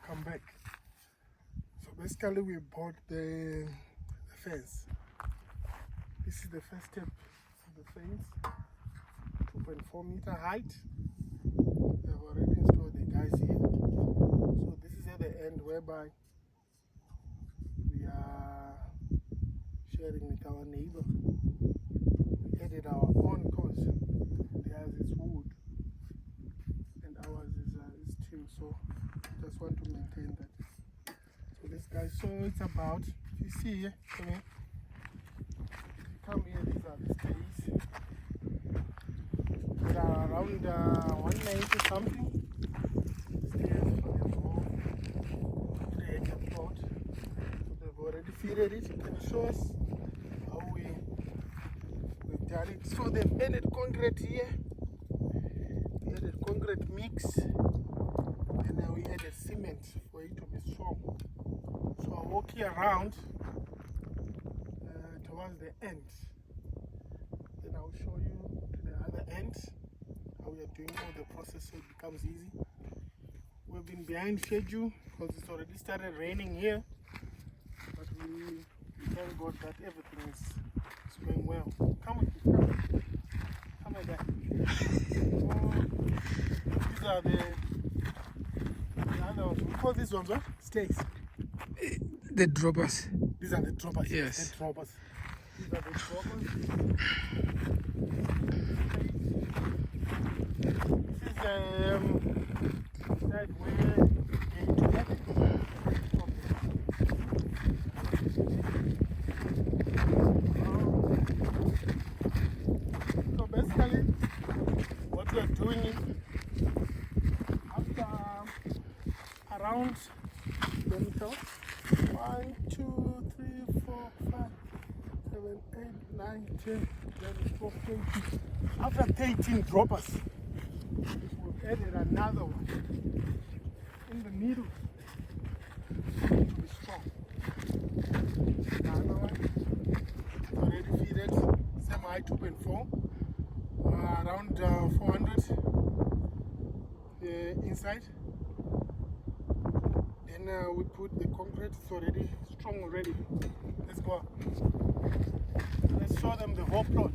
come back. So basically we bought the fence. This is the first step of the fence, 2.4 meter height. We have already installed the guys here. So this is at the end whereby we are sharing with our neighbor. We added our own because theirs is wood and ours is steel, so just want to maintain that. So this guy, so it's about, if you see here, come here. If you come here, these are the stairs. They are around 190 something. Stairs for the whole 3-acre plot. So they've already fitted it. Can you show us how we've done it? So they've added concrete here. We added concrete mix. And then we added cement for it to be strong. So I'll walk here around towards the end. Then I'll show you to the other end how we are doing all the process so it becomes easy. We've been behind schedule because it's already started raining here. But we thank God that everything is going well. Come with me, come like that. These are the other ones. We call these ones what? Stays. The droppers. These are the droppers. Yes. The droppers. These are the droppers. This is the side where they together. So basically, what we are doing is after around, let me count. 1, 2, 3, 4, 5, 7, 8, 9, 10, 11, 12, 13. After 13 droppers, we've added another one in the middle to be strong. Another one already fitted, same height 2.4, around 400 inside. Then we put the concrete, it's already strong already. Let's go. Let's show them the whole plot.